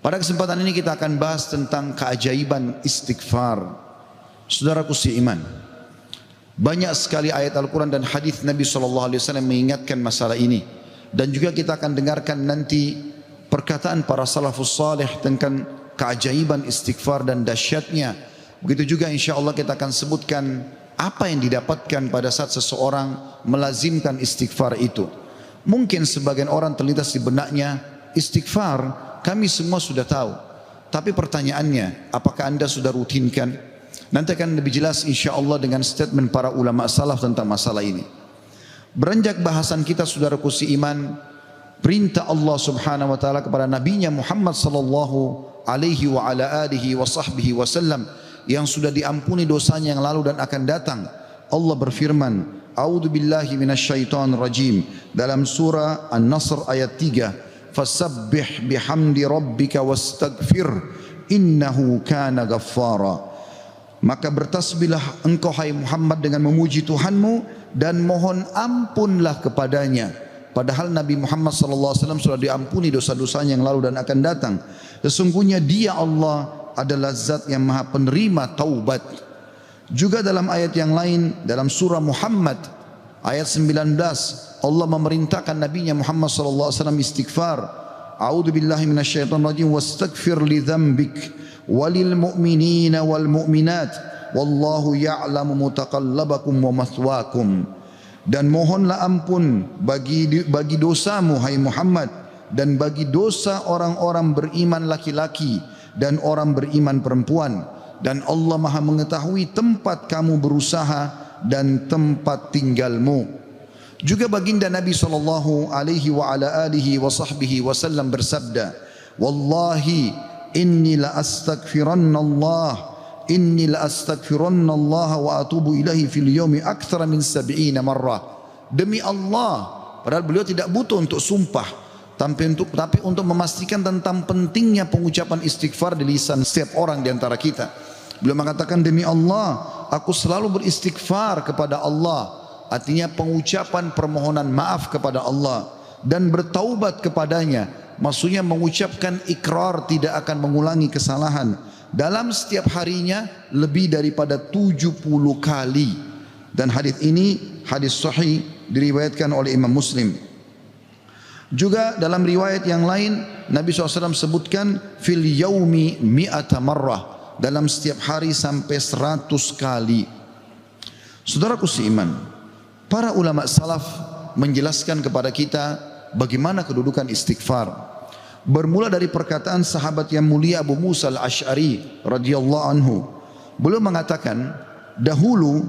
Pada kesempatan ini kita akan bahas tentang keajaiban istighfar. Saudaraku seiman, banyak sekali ayat Al-Quran dan hadis Nabi SAW mengingatkan masalah ini. Dan juga kita akan dengarkan nanti perkataan para salafus salih tentang keajaiban istighfar dan dahsyatnya. Begitu juga insya Allah kita akan sebutkan apa yang didapatkan pada saat seseorang melazimkan istighfar itu. Mungkin sebagian orang terlintas di benaknya, istighfar kami semua sudah tahu. Tapi pertanyaannya, apakah anda sudah rutinkan? Nanti akan lebih jelas insya Allah dengan statement para ulama salaf tentang masalah ini. Beranjak bahasan kita saudaraku seiman, perintah Allah subhanahu wa ta'ala kepada Nabinya Muhammad sallallahu alaihi wa ala alihi wa sahbihi wasallam yang sudah diampuni dosanya yang lalu dan akan datang. Allah berfirman, A'udzu billahi minasyaitonir rajim, dalam surah An-Nasr ayat 3, fasabbih bihamdi rabbika wastaghfir innahu kana ghaffara. Maka bertasbihlah engkau hai Muhammad dengan memuji Tuhanmu dan mohon ampunlah kepadanya. Padahal Nabi Muhammad SAW sudah diampuni dosa-dosanya yang lalu dan akan datang. Sesungguhnya Dia Allah adalah zat yang maha penerima taubat. Juga dalam ayat yang lain, dalam surah Muhammad ayat 19, Allah memerintahkan Nabinya Muhammad SAW istighfar. A'udzu billahi minasyaitonir rajim, wastaghfir li dzambik walil mu'minina wal mu'minat wallahu ya'lamu mutaqallabakum wa mathwaakum. Dan mohonlah ampun bagi dosamu hai Muhammad dan bagi dosa orang-orang beriman laki-laki dan orang beriman perempuan, dan Allah Maha mengetahui tempat kamu berusaha dan tempat tinggalmu. Juga baginda Nabi sallallahu alaihi wa ala alihi wa sahbihi wasallam bersabda, wallahi inni la astaghfiranna Allah wa atubu ilahi fil yawmi aktsara min 70 marrah. Demi Allah, padahal beliau tidak butuh untuk sumpah, tapi untuk memastikan tentang pentingnya pengucapan istighfar di lisan setiap orang di antara kita. Beliau mengatakan, demi Allah, aku selalu beristighfar kepada Allah. Artinya pengucapan permohonan maaf kepada Allah dan bertaubat kepadanya. Maksudnya mengucapkan ikrar tidak akan mengulangi kesalahan dalam setiap harinya lebih daripada 70 kali. Dan hadis ini hadis sahih diriwayatkan oleh Imam Muslim. Juga dalam riwayat yang lain Nabi SAW sebutkan fil yaumi mi'ata marrah, dalam setiap hari sampai 100 kali. Saudaraku seiman, para ulama salaf menjelaskan kepada kita bagaimana kedudukan istighfar. Bermula dari perkataan sahabat yang mulia Abu Musa al-Ash'ari radhiyallahu anhu. Beliau mengatakan, dahulu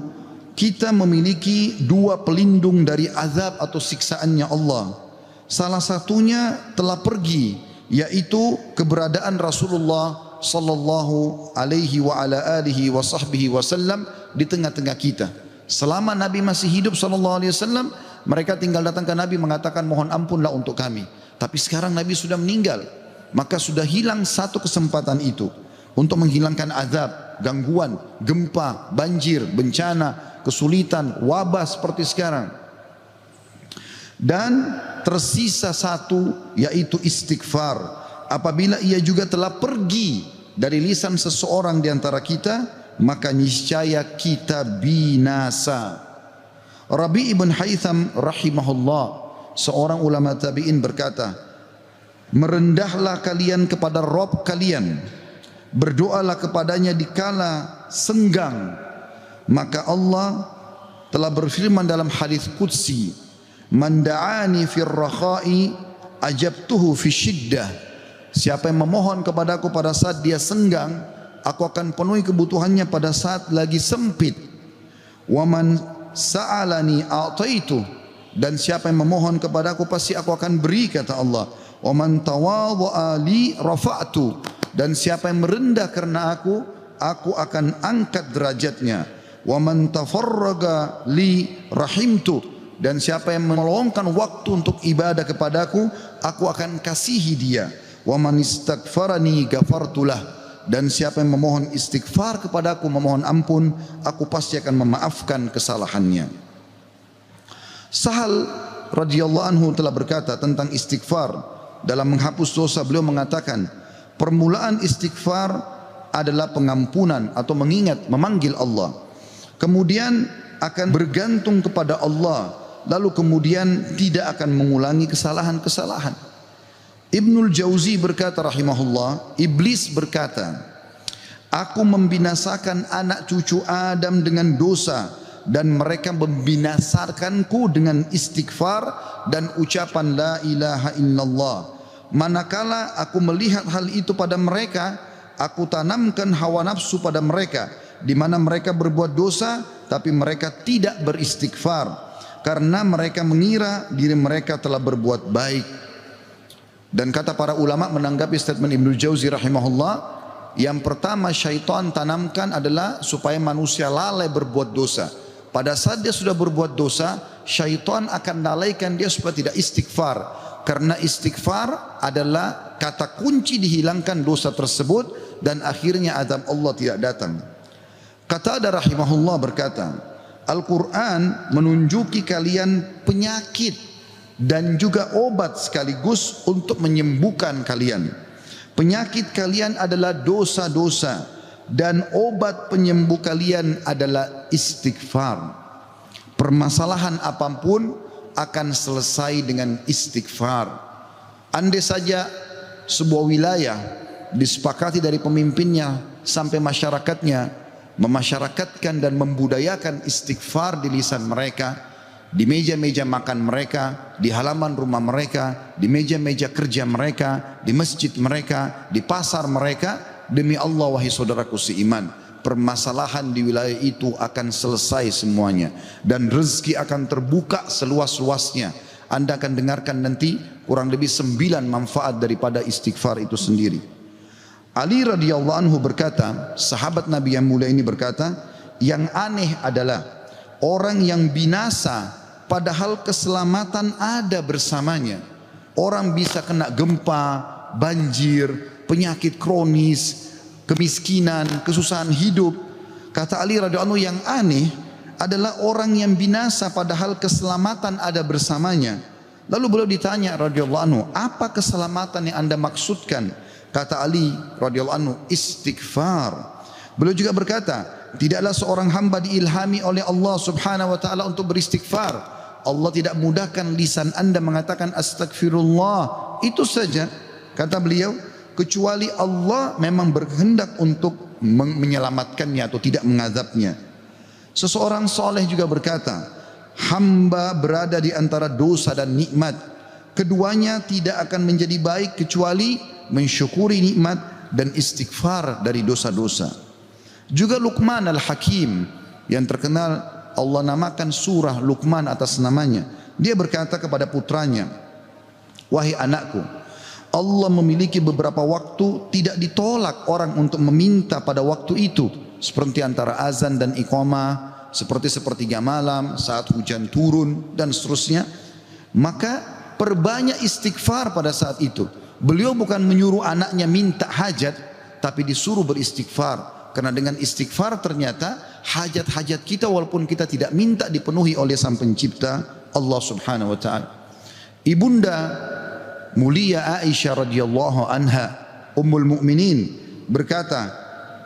kita memiliki dua pelindung dari azab atau siksaannya Allah. Salah satunya telah pergi, yaitu keberadaan Rasulullah sallallahu alaihi wa ala alihi wa sahbihi wasallam di tengah-tengah kita. Selama Nabi masih hidup sallallahu alaihi wasallam, mereka tinggal datang ke Nabi mengatakan mohon ampunlah untuk kami. Tapi sekarang Nabi sudah meninggal, maka sudah hilang satu kesempatan itu untuk menghilangkan azab, gangguan, gempa, banjir, bencana, kesulitan, wabah seperti sekarang. Dan tersisa satu, yaitu istighfar. Apabila ia juga telah pergi dari lisan seseorang di antara kita, maka niscaya kita binasa. Rabi' ibn Haytham rahimahullah, seorang ulama tabi'in berkata, merendahlah kalian kepada Rabb kalian, berdoalah kepadanya di kala senggang, maka Allah telah berfirman dalam hadis qudsi, man da'ani fir rakha'i ajabtuhu fi syiddah. Siapa yang memohon kepadaku pada saat dia senggang, aku akan penuhi kebutuhannya pada saat lagi sempit. Wa man sa'alani a'taitu, dan siapa yang memohon kepadaku pasti aku akan beri, kata Allah. Wa man tawadha'a li rafa'tu, dan siapa yang merendah karena aku akan angkat derajatnya. Wa man tafarraga li rahimtu, dan siapa yang meluangkan waktu untuk ibadah kepadaku, aku akan kasihi dia. Wa man istaghfarani ghafartulah, dan siapa yang memohon istighfar kepadaku, memohon ampun, aku pasti akan memaafkan kesalahannya. Sahal radhiyallahu anhu telah berkata tentang istighfar dalam menghapus dosa. Beliau mengatakan, Permulaan istighfar adalah pengampunan atau mengingat, memanggil Allah. Kemudian akan bergantung kepada Allah, lalu kemudian tidak akan mengulangi kesalahan-kesalahan. Ibnul Jauzi berkata rahimahullah, iblis berkata, aku membinasakan anak cucu Adam dengan dosa, dan mereka membinasakanku dengan istighfar dan ucapan la ilaha illallah. Manakala aku melihat hal itu pada mereka, aku tanamkan hawa nafsu pada mereka, di mana mereka berbuat dosa tapi mereka tidak beristighfar, karena mereka mengira diri mereka telah berbuat baik. Dan kata para ulama menanggapi statement Ibnu Jauzi rahimahullah, yang pertama syaitan tanamkan adalah supaya manusia lalai berbuat dosa. Pada saat dia sudah berbuat dosa, syaitan akan lalaikan dia supaya tidak istighfar, karena istighfar adalah kata kunci dihilangkan dosa tersebut dan akhirnya azab Allah tidak datang. Qatadah rahimahullah berkata, Al-Quran menunjuki kalian penyakit dan juga obat sekaligus untuk menyembuhkan kalian. Penyakit kalian adalah dosa-dosa, dan obat penyembuh kalian adalah istighfar. Permasalahan apapun akan selesai dengan istighfar. Andai saja sebuah wilayah disepakati dari pemimpinnya sampai masyarakatnya memasyarakatkan dan membudayakan istighfar di lisan mereka, di meja-meja makan mereka, di halaman rumah mereka, di meja-meja kerja mereka, di masjid mereka, di pasar mereka, demi Allah wahai saudaraku seiman, permasalahan di wilayah itu akan selesai semuanya dan rezeki akan terbuka seluas-luasnya. Anda akan dengarkan nanti kurang lebih 9 manfaat daripada istighfar itu sendiri. Ali radhiyallahu anhu berkata, sahabat Nabi yang mulia ini berkata, yang aneh adalah orang yang binasa padahal keselamatan ada bersamanya. Orang bisa kena gempa, banjir, penyakit kronis, kemiskinan, kesusahan hidup. Kata Ali radhiyallahu anhu, yang aneh adalah orang yang binasa padahal keselamatan ada bersamanya. Lalu beliau ditanya radhiyallahu anhu, apa keselamatan yang Anda maksudkan? Kata Ali radhiyallahu anhu, istighfar. Beliau juga berkata, tidaklah seorang hamba diilhami oleh Allah subhanahu wa ta'ala untuk beristighfar, Allah tidak mudahkan lisan Anda mengatakan astagfirullah, itu saja. Kata beliau, kecuali Allah memang berkehendak untuk menyelamatkannya atau tidak mengazabnya. Seseorang soleh juga berkata, hamba berada di antara dosa dan nikmat, keduanya tidak akan menjadi baik kecuali mensyukuri nikmat dan istighfar dari dosa-dosa. Juga Luqman al-Hakim yang terkenal, Allah namakan surah Luqman atas namanya. Dia berkata kepada putranya, wahai anakku, Allah memiliki beberapa waktu tidak ditolak orang untuk meminta pada waktu itu, seperti antara azan dan iqamah, seperti sepertiga malam, saat hujan turun dan seterusnya. Maka perbanyak istighfar pada saat itu. Beliau bukan menyuruh anaknya minta hajat, tapi disuruh beristighfar. Karena dengan istighfar ternyata hajat-hajat kita walaupun kita tidak minta dipenuhi oleh Sang Pencipta Allah Subhanahu wa taala. Ibunda mulia Aisyah radhiyallahu anha, Ummul Mukminin, berkata,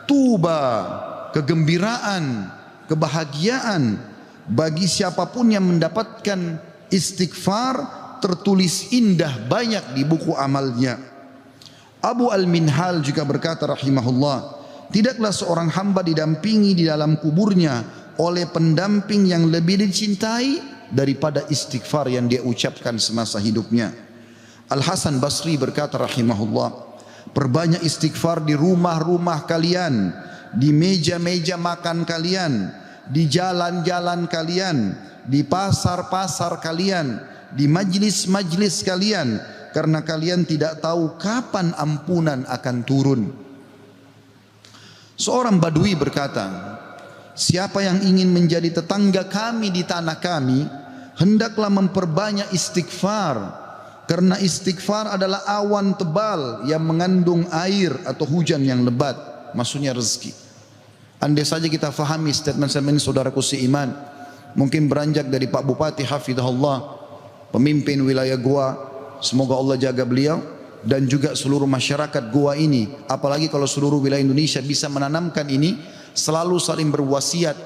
tuba, kegembiraan, kebahagiaan bagi siapapun yang mendapatkan istighfar, tertulis indah banyak di buku amalnya. Abu Al-Minhal juga berkata rahimahullah, tidaklah seorang hamba didampingi di dalam kuburnya oleh pendamping yang lebih dicintai daripada istighfar yang dia ucapkan semasa hidupnya. Al-Hasan Basri berkata rahimahullah, perbanyak istighfar di rumah-rumah kalian, di meja-meja makan kalian, di jalan-jalan kalian, di pasar-pasar kalian, di majlis-majlis kalian, karena kalian tidak tahu kapan ampunan akan turun. Seorang Badui berkata, siapa yang ingin menjadi tetangga kami di tanah kami, hendaklah memperbanyak istighfar, karena istighfar adalah awan tebal yang mengandung air atau hujan yang lebat, maksudnya rezeki. Andai saja kita fahami statement-statement ini saudaraku seiman, mungkin beranjak dari Pak Bupati hafizahullah, pemimpin wilayah Goa, semoga Allah jaga beliau, dan juga seluruh masyarakat Goa ini, apalagi kalau seluruh wilayah Indonesia bisa menanamkan ini, selalu saling berwasiat,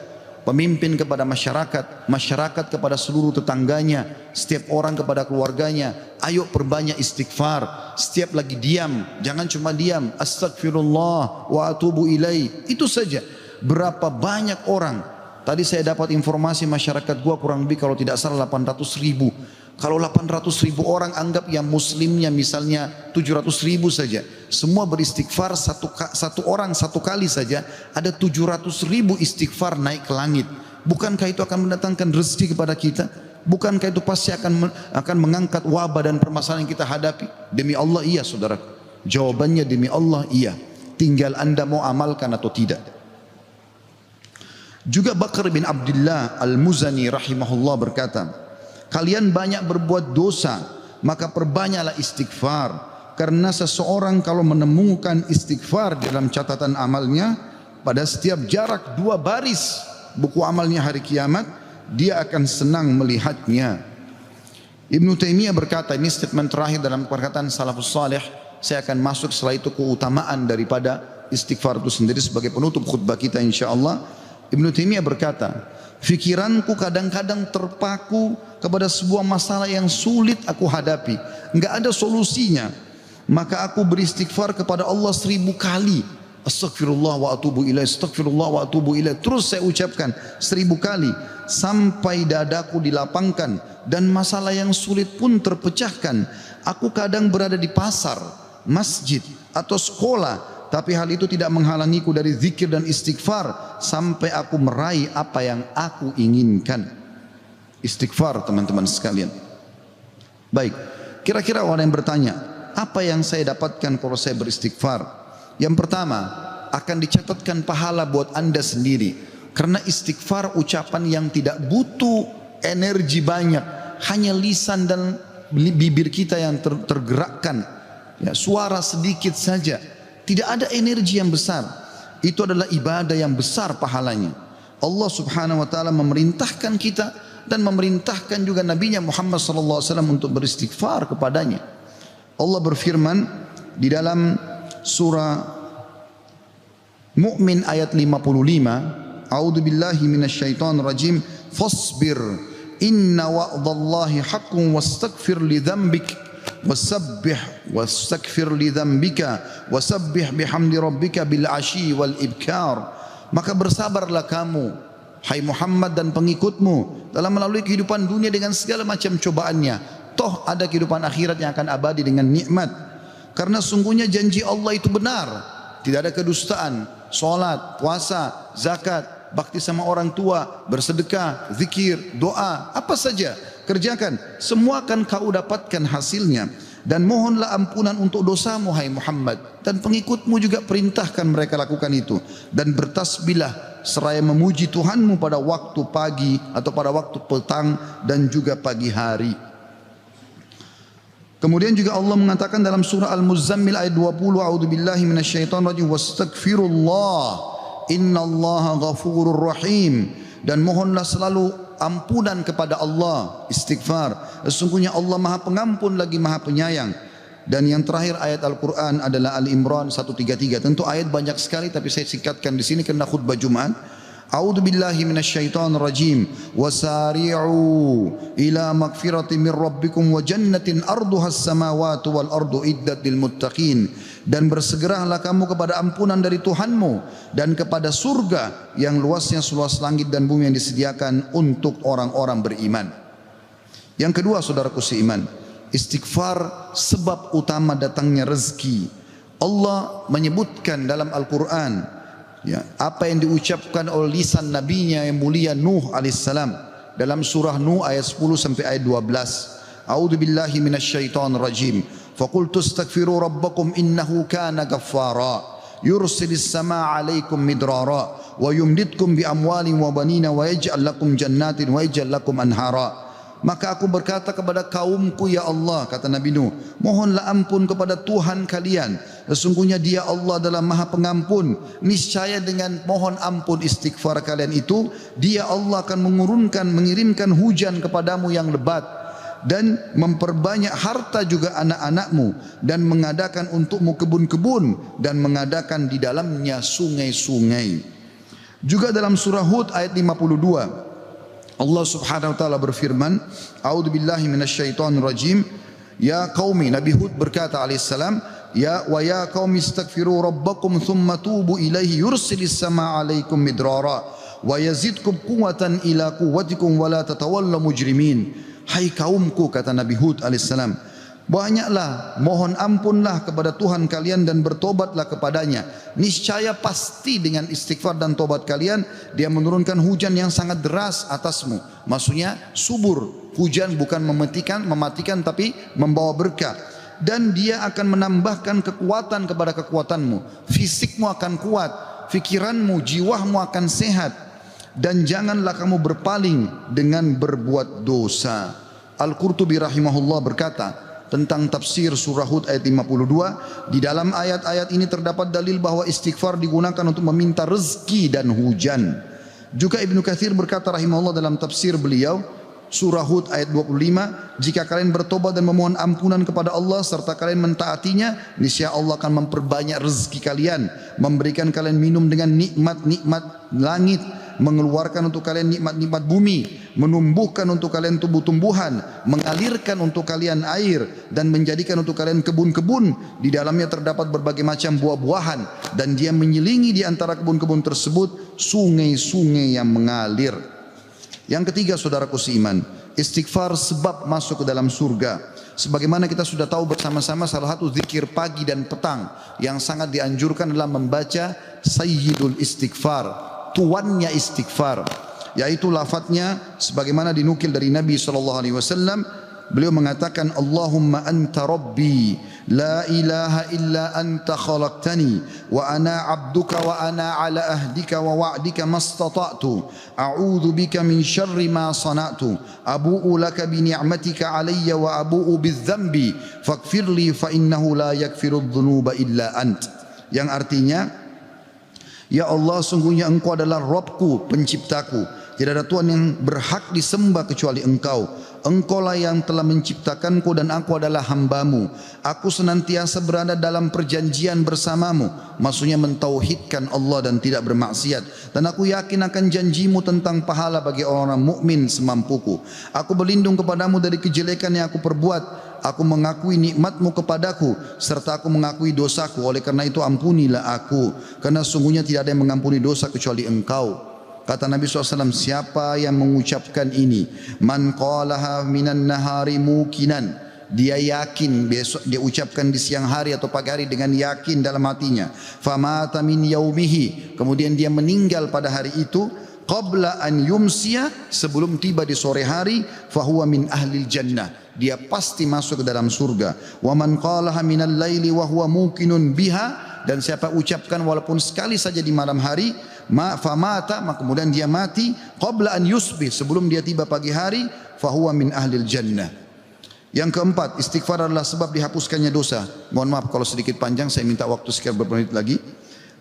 pemimpin kepada masyarakat, masyarakat kepada seluruh tetangganya, setiap orang kepada keluarganya, ayo perbanyak istighfar. Setiap lagi diam, jangan cuma diam, astagfirullah wa atubu ilaih, itu saja. Berapa banyak orang, tadi saya dapat informasi masyarakat gua kurang lebih kalau tidak salah 800.000. Kalau 800.000 orang anggap yang muslimnya misalnya 700.000 saja, semua beristighfar satu orang satu kali saja, ada 700.000 istighfar naik ke langit. Bukankah itu akan mendatangkan rezeki kepada kita? Bukankah itu pasti akan mengangkat wabah dan permasalahan yang kita hadapi? Demi Allah iya saudara. Jawabannya demi Allah iya. Tinggal anda mau amalkan atau tidak. Juga Bakar bin Abdullah Al-Muzani rahimahullah berkata, kalian banyak berbuat dosa, maka perbanyaklah istighfar. Karena seseorang kalau menemukan istighfar dalam catatan amalnya, pada setiap jarak 2 baris buku amalnya hari kiamat, dia akan senang melihatnya. Ibnu Taimiyah berkata, ini statement terakhir dalam perkataan salafus salih, saya akan masuk setelah itu keutamaan daripada istighfar itu sendiri sebagai penutup khutbah kita insyaallah. Ibnu Taimiyah berkata, fikiranku kadang-kadang terpaku kepada sebuah masalah yang sulit aku hadapi, enggak ada solusinya, maka aku beristighfar kepada Allah 1000 kali. Astagfirullah wa atubu ilaih, astagfirullah wa atubu ilaih. Terus saya ucapkan 1000 kali sampai dadaku dilapangkan dan masalah yang sulit pun terpecahkan. Aku kadang berada di pasar, masjid atau sekolah, tapi hal itu tidak menghalangiku dari zikir dan istighfar sampai aku meraih apa yang aku inginkan. Istighfar teman-teman sekalian. Baik, kira-kira orang yang bertanya, apa yang saya dapatkan kalau saya beristighfar? Yang pertama, akan dicatatkan pahala buat anda sendiri. Karena istighfar ucapan yang tidak butuh energi banyak, hanya lisan dan bibir kita yang tergerakkan, ya, suara sedikit saja, tidak ada energi yang besar. Itu adalah ibadah yang besar pahalanya. Allah subhanahu wa ta'ala memerintahkan kita dan memerintahkan juga Nabinya Muhammad sallallahu alaihi wasallam untuk beristighfar kepadanya. Allah berfirman di dalam surah Mu'min ayat 55, A'udzu billahi minasyaitonir rajim, fasbir inna wa'dallahi haqqun wastaghfir li dzambik wastaghfir li dzambika wasabbih bihamdi rabbika bil asyi wal ibkar. Maka bersabarlah kamu hai Muhammad dan pengikutmu dalam melalui kehidupan dunia dengan segala macam cobaannya. Toh ada kehidupan akhirat yang akan abadi dengan nikmat. Karena sungguhnya janji Allah itu benar, tidak ada kedustaan. Salat, puasa, zakat, bakti sama orang tua, bersedekah, zikir, doa, apa saja kerjakan, semua akan kau dapatkan hasilnya. Dan mohonlah ampunan untuk dosamu hai Muhammad, dan pengikutmu juga perintahkan mereka lakukan itu. Dan bertasbihlah seraya memuji Tuhanmu pada waktu pagi atau pada waktu petang dan juga pagi hari. Kemudian juga Allah mengatakan dalam surah Al-Muzammil ayat 20, a'udzubillahi minasyaitonir rajim, wastaghfirullah innallaha ghafurur rahim. Dan mohonlah selalu ampunan kepada Allah, istighfar. Sesungguhnya Allah Maha Pengampun lagi Maha Penyayang. Dan yang terakhir ayat Al-Qur'an adalah Al-Imran 133. Tentu ayat banyak sekali tapi saya singkatkan di sini karena khutbah Jumat. A'udzu billahi minasyaitonir rajim. Wasari'u ila magfiratin min rabbikum wa jannatin arduhas samawati wal ardu iddat lil muttaqin. Dan bersegeralah kamu kepada ampunan dari Tuhanmu dan kepada surga yang luasnya seluas langit dan bumi yang disediakan untuk orang-orang beriman. Yang kedua saudaraku seiman, istighfar sebab utama datangnya rezeki. Allah menyebutkan dalam Al-Quran, ya, apa yang diucapkan oleh lisan nabinya yang mulia Nuh alaihissalam dalam surah Nuh ayat 10 sampai ayat 12. A'udzu billahi minasyaitonir rajim. Faqultu astaghfiru rabbakum innahu kana ghaffara yursilis samaa 'alaikum midrara wa yumditkum bi amwalin wa banina wa yaj'al lakum jannatin wa yaj'al lakum anhara. Maka aku berkata kepada kaumku, ya Allah, kata Nabi Nuh, mohonlah ampun kepada Tuhan kalian. Sesungguhnya Dia Allah adalah Maha Pengampun. Niscaya dengan mohon ampun istighfar kalian itu, Dia Allah akan mengirimkan hujan kepadamu yang lebat dan memperbanyak harta juga anak-anakmu, dan mengadakan untukmu kebun-kebun, dan mengadakan di dalamnya sungai-sungai. Juga dalam surah Hud ayat 52, Allah Subhanahu wa taala berfirman, A'udzubillahi minasyaitonir rajim. Ya qaumi, Nabi Hud berkata alaihissalam, ya qaumi istaghfiru rabbakum thumma tubu ilaihi yursilis samaa 'alaikum midrara wa yazidkum quwwatan ila quwwatikum wa la tatawallaw mujrimin. Hai kaumku, kata Nabi Hud alaihissalam, banyaklah mohon ampunlah kepada Tuhan kalian dan bertobatlah kepadanya. Niscaya pasti dengan istighfar dan tobat kalian Dia menurunkan hujan yang sangat deras atasmu. Maksudnya subur. Hujan bukan mematikan tapi membawa berkah. Dan Dia akan menambahkan kekuatan kepada kekuatanmu. Fisikmu akan kuat, fikiranmu, jiwamu akan sehat. Dan janganlah kamu berpaling dengan berbuat dosa. Al-Qurtubi rahimahullah berkata tentang tafsir surah Hud ayat 52, di dalam ayat-ayat ini terdapat dalil bahwa istighfar digunakan untuk meminta rezeki dan hujan. Juga Ibnu Katsir berkata rahimahullah dalam tafsir beliau surah Hud ayat 25, jika kalian bertobat dan memohon ampunan kepada Allah serta kalian mentaatinya, niscaya Allah akan memperbanyak rezeki kalian, memberikan kalian minum dengan nikmat-nikmat langit, mengeluarkan untuk kalian nikmat-nikmat bumi, menumbuhkan untuk kalian tumbuh-tumbuhan, mengalirkan untuk kalian air, dan menjadikan untuk kalian kebun-kebun. Di dalamnya terdapat berbagai macam buah-buahan, dan Dia menyelingi di antara kebun-kebun tersebut sungai-sungai yang mengalir. Yang ketiga, saudaraku seiman, istighfar sebab masuk ke dalam surga. Sebagaimana kita sudah tahu bersama-sama, salah satu zikir pagi dan petang yang sangat dianjurkan adalah membaca Sayyidul Istighfar, tuannya istighfar, yaitu lafadznya sebagaimana dinukil dari Nabi SAW. Beliau mengatakan, Allahumma anta rabbi la ilaha illa anta khalaqtani wa ana abduka wa ana ala ahdika wa wa'dika mastata'tu a'udhu bika min syarri ma sana'tu abu'u laka bi ni'matika alayya wa abu'u bidzambi faghfirli fa innahu la yakfiru dhunuba illa ant. Yang artinya, ya Allah, sungguhnya Engkau adalah Rabbku, penciptaku. Tidak ada Tuhan yang berhak disembah kecuali Engkau. Engkaulah yang telah menciptakanku dan aku adalah hambamu. Aku senantiasa berada dalam perjanjian bersamamu. Maksudnya mentauhidkan Allah dan tidak bermaksiat. Dan aku yakin akan janjimu tentang pahala bagi orang-orang mukmin semampuku. Aku berlindung kepadamu dari kejelekan yang aku perbuat. Aku mengakui nikmatmu kepadaku serta aku mengakui dosaku. Oleh karena itu ampunilah aku, karena sungguhnya tidak ada yang mengampuni dosa kecuali Engkau. Kata Nabi SAW, siapa yang mengucapkan ini, man qalaha minan nahari mukinan, dia yakin, besok dia ucapkan di siang hari atau pagi hari dengan yakin dalam hatinya, famata min yaumihi, kemudian dia meninggal pada hari itu, qabla an yumsiya, sebelum tiba di sore hari, fahuwa min ahlil jannah, dia pasti masuk ke dalam surga. Wa man qalaha minal laili wa huwa muqinun biha, dan siapa ucapkan walaupun sekali saja di malam hari, famata, maka kemudian dia mati, qabla an yusbih, sebelum dia tiba pagi hari, fahuwa min ahlil jannah. Yang keempat, istighfar adalah sebab dihapuskannya dosa. Mohon maaf kalau sedikit panjang, saya minta waktu sekian beberapa menit lagi.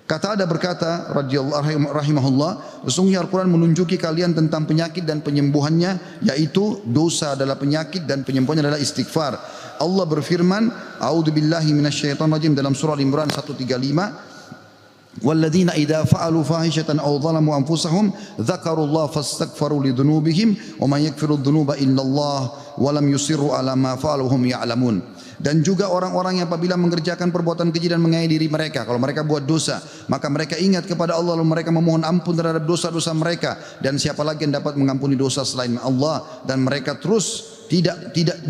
Kata ada berkata radhiyallahu rahimahullah, sesungguhnya Al-Quran menunjuki kalian tentang penyakit dan penyembuhannya, yaitu dosa adalah penyakit dan penyembuhannya adalah istighfar. Allah berfirman, a'udzubillahi minasyaitonir rajim, dalam surah Al-Imran 135, walladzina idza fa'alu fahishatan aw zalamu anfusahum dzakarullaha fastaghfaru lidzunubihim wa may yaghfiru dzunuba illallah wa lam yusirru ala ma fa'alu hum ya'lamun. Dan juga orang-orang yang apabila mengerjakan perbuatan keji dan menganiaya diri mereka, kalau mereka buat dosa, maka mereka ingat kepada Allah lalu mereka memohon ampun terhadap dosa-dosa mereka, dan siapa lagi yang dapat mengampuni dosa selain Allah, dan mereka terus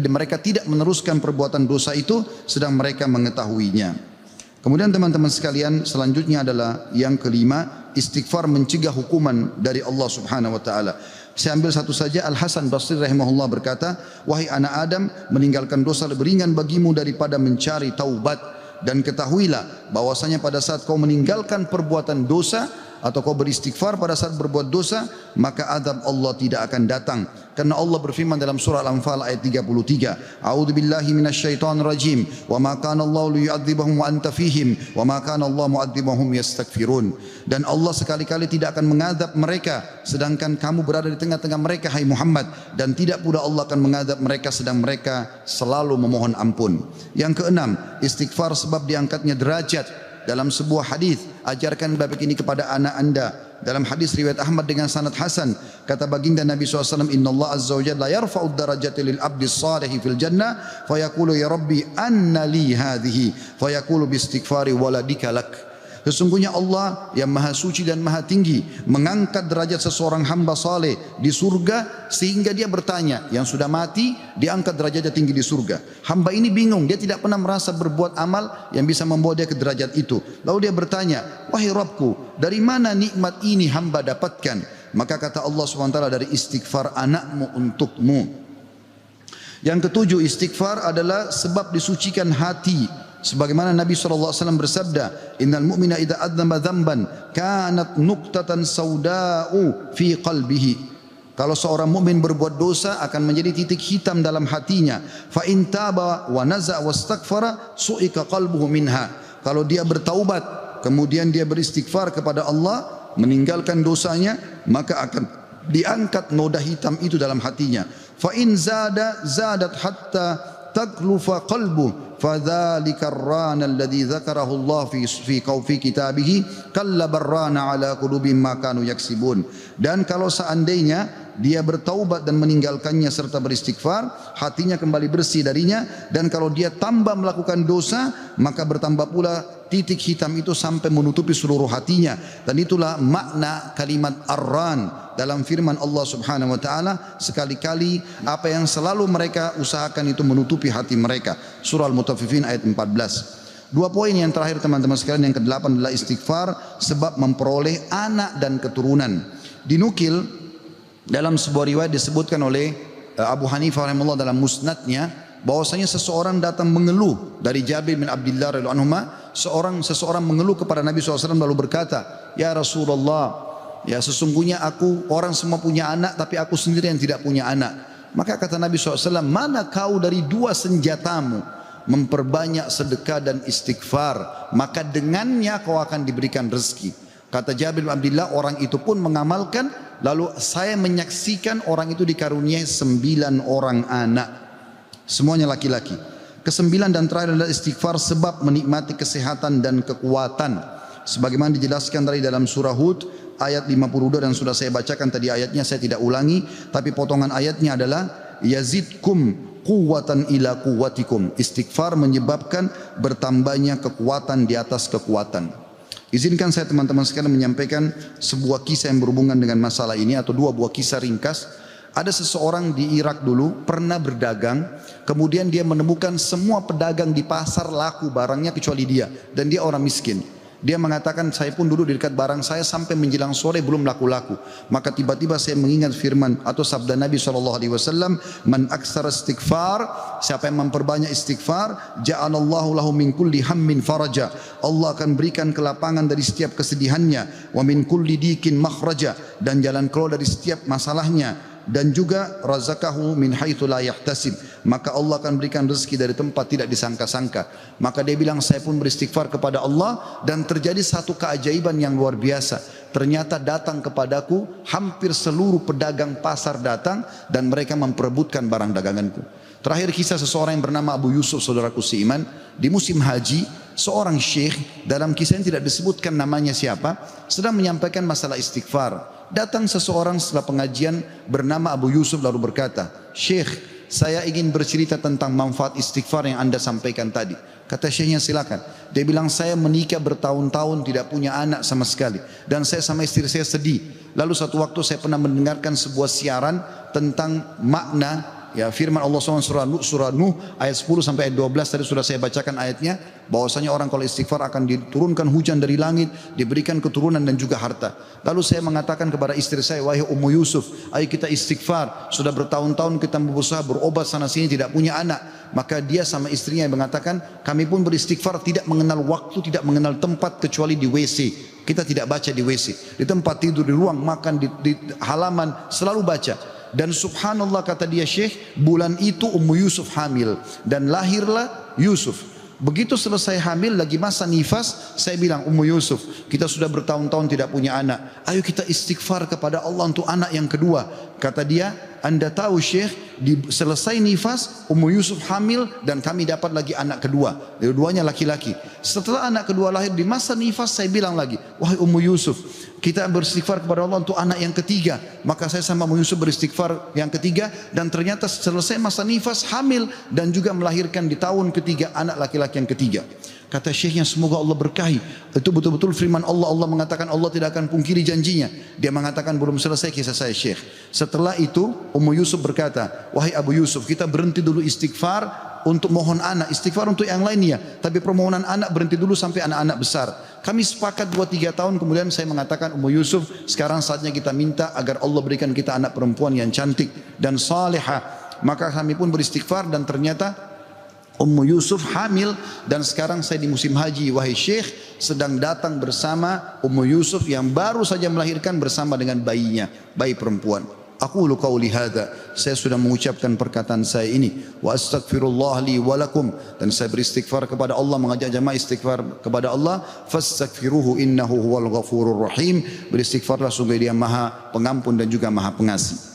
mereka tidak meneruskan perbuatan dosa itu sedang mereka mengetahuinya. Kemudian teman-teman sekalian, selanjutnya adalah yang kelima, istighfar mencegah hukuman dari Allah Subhanahu wa taala. Saya ambil satu saja. Al Hasan Basri rahimahullah berkata, wahai anak Adam, meninggalkan dosa lebih ringan bagimu daripada mencari taubat, dan ketahuilah bahwasanya pada saat kau meninggalkan perbuatan dosa, atau kau beristighfar pada saat berbuat dosa, maka azab Allah tidak akan datang. Karena Allah berfirman dalam surah Al-Anfal ayat 33, A'udzubillahi minasyaitonir rajim, wa ma kana Allahu liyu'adzibahum wa anta fihim, wa ma kana Allah mu'adzibahum yastaghfirun. Dan Allah sekali-kali tidak akan mengadab mereka sedangkan kamu berada di tengah-tengah mereka, hai Muhammad, dan tidak pula Allah akan mengadab mereka sedang mereka selalu memohon ampun. Yang keenam, istighfar sebab diangkatnya derajat. Dalam sebuah hadis, ajarkan bab ini kepada anak anda. Dalam hadis riwayat Ahmad dengan sanad hasan, kata baginda Nabi SAW, Inna Allah Azza wa Jalla yarfa'ud darajati lil abdi salihi fil jannah, fayaqulu ya Rabbi anna li hadhihi, fayaqulu bistighfari waladika lak. Sesungguhnya Allah yang maha suci dan maha tinggi mengangkat derajat seseorang hamba saleh di surga sehingga dia bertanya, yang sudah mati diangkat derajatnya tinggi di surga. Hamba ini bingung, dia tidak pernah merasa berbuat amal yang bisa membawa dia ke derajat itu. Lalu dia bertanya, wahai Rabbku, dari mana nikmat ini hamba dapatkan? Maka kata Allah SWT, dari istighfar anakmu untukmu. Yang ketujuh, istighfar adalah sebab disucikan hati. Sebagaimana Nabi SAW bersabda, Innal mu'mina idha adzamba dzamban kanat nuqtatan sauda'u fi qalbihi. Kalau seorang mukmin berbuat dosa akan menjadi titik hitam dalam hatinya. Fa in taba wa naza' wastaghfara su'ika qalbuhu minha. Kalau dia bertaubat kemudian dia beristighfar kepada Allah, meninggalkan dosanya, maka akan diangkat noda hitam itu dalam hatinya. Fa in zadat hatta taglufa qalbu fadzalika ar-rana alladhi dzakarahu Allah fi kitabihi kalla barrana ala qulubihim ma kanu yaksibun. Dan kalau seandainya dia bertaubat dan meninggalkannya serta beristighfar, hatinya kembali bersih darinya, dan kalau dia tambah melakukan dosa, maka bertambah pula titik hitam itu sampai menutupi seluruh hatinya. Dan itulah makna kalimat ar-ran dalam firman Allah Subhanahu wa taala, sekali-kali apa yang selalu mereka usahakan itu menutupi hati mereka. Surah Al-Mutaffifin ayat 14. Dua poin yang terakhir teman-teman sekalian, yang ke-8 adalah istighfar sebab memperoleh anak dan keturunan. Dinukil dalam sebuah riwayat disebutkan oleh Abu Hanifah rahimahullah dalam musnadnya, bahwasanya seseorang datang mengeluh dari Jabir bin Abdullah radhiyallahu anhu. Seseorang mengeluh kepada Nabi SAW lalu berkata, ya Rasulullah, ya sesungguhnya aku, orang semua punya anak tapi aku sendiri yang tidak punya anak. Maka kata Nabi SAW, mana kau dari dua senjatamu, memperbanyak sedekah dan istighfar, maka dengannya kau akan diberikan rezeki. Kata Jabir bin Abdullah, orang itu pun mengamalkan, lalu saya menyaksikan orang itu dikaruniai 9 orang anak, semuanya laki-laki. Kesembilan dan terakhir adalah istighfar sebab menikmati kesehatan dan kekuatan. Sebagaimana dijelaskan dari dalam surah Hud ayat 52, dan sudah saya bacakan tadi ayatnya, saya tidak ulangi, tapi potongan ayatnya adalah yazidkum quwwatan ila quwwatikum. Istighfar menyebabkan bertambahnya kekuatan di atas kekuatan. Izinkan saya teman-teman sekalian menyampaikan sebuah kisah yang berhubungan dengan masalah ini, atau dua buah kisah ringkas. Ada seseorang di Irak dulu pernah berdagang, kemudian dia menemukan semua pedagang di pasar laku barangnya kecuali dia, dan dia orang miskin. Dia mengatakan, saya pun duduk di dekat barang saya sampai menjelang sore belum laku-laku. Maka tiba-tiba saya mengingat firman atau sabda Nabi SAW, man aksara istighfar, siapa yang memperbanyak istighfar, ja'alallahu lahu min kulli hammin faraja, Allah akan berikan kelapangan dari setiap kesedihannya, wa min kulli dikin makhraja, dan jalan keluar dari setiap masalahnya, dan juga razaqahu min haitsu la yahtasib, maka Allah akan berikan rezeki dari tempat tidak disangka-sangka. Maka dia bilang, saya pun beristighfar kepada Allah, dan terjadi satu keajaiban yang luar biasa. Ternyata datang kepadaku hampir seluruh pedagang pasar datang, dan mereka memperebutkan barang daganganku. Terakhir kisah seseorang yang bernama Abu Yusuf, saudaraku seiman, di musim haji, seorang syekh, dalam kisah yang tidak disebutkan namanya siapa, sedang menyampaikan masalah istighfar. Datang seseorang setelah pengajian bernama Abu Yusuf lalu berkata, Syekh, saya ingin bercerita tentang manfaat istighfar yang anda sampaikan tadi. Kata syekhnya, silakan. Dia bilang, saya menikah bertahun-tahun tidak punya anak sama sekali, dan saya sama istri saya sedih. Lalu satu waktu saya pernah mendengarkan sebuah siaran tentang makna Ya, firman Allah SWT surah Nuh ayat 10 sampai ayat 12 tadi sudah saya bacakan ayatnya, bahwasanya orang kalau istighfar akan diturunkan hujan dari langit, diberikan keturunan dan juga harta. Lalu saya mengatakan kepada istri saya, wahai Ummu Yusuf, ayo kita istighfar. Sudah bertahun-tahun kita berusaha berobat sana sini tidak punya anak. Maka dia sama istrinya yang mengatakan, kami pun beristighfar tidak mengenal waktu, tidak mengenal tempat kecuali di WC. Kita tidak baca di WC, di tempat tidur, di ruang makan, di halaman selalu baca. Dan subhanallah kata dia Syekh, bulan itu Ummu Yusuf hamil dan lahirlah Yusuf. Begitu selesai hamil lagi masa nifas, saya bilang, Ummu Yusuf, kita sudah bertahun-tahun tidak punya anak, ayo kita istighfar kepada Allah untuk anak yang kedua. Kata dia, Anda tahu Syekh, selesai nifas Ummu Yusuf hamil dan kami dapat lagi anak kedua, dua-duanya laki-laki. Setelah anak kedua lahir di masa nifas, saya bilang lagi, wahai Ummu Yusuf, kita beristighfar kepada Allah untuk anak yang ketiga. Maka saya sama Ummu Yusuf beristighfar yang ketiga, dan ternyata selesai masa nifas hamil dan juga melahirkan di tahun ketiga anak laki-laki yang ketiga. Kata syekhnya, semoga Allah berkahi. Itu betul-betul firman Allah. Allah mengatakan Allah tidak akan pungkiri janjinya. Dia mengatakan belum selesai kisah saya Syekh. Setelah itu Ummu Yusuf berkata, wahai Abu Yusuf, kita berhenti dulu istighfar untuk mohon anak, istighfar untuk yang lainnya, tapi permohonan anak berhenti dulu sampai anak-anak besar. Kami sepakat 2-3 tahun kemudian saya mengatakan, Ummu Yusuf, sekarang saatnya kita minta agar Allah berikan kita anak perempuan yang cantik dan salihah. Maka kami pun beristighfar dan ternyata Ummu Yusuf hamil, dan sekarang saya di musim haji, wahai Syekh, sedang datang bersama Ummu Yusuf yang baru saja melahirkan bersama dengan bayinya, bayi perempuan. Aqulu qauli hadza, saya sudah mengucapkan perkataan saya ini, wa astaghfirullah li wa lakum, dan saya beristighfar kepada Allah, mengajak jamaah istighfar kepada Allah, fastaghfiruhu innahu huwal ghafurur rahim. Beristighfarlah sungguh Dia Maha Pengampun dan juga Maha Pengasih.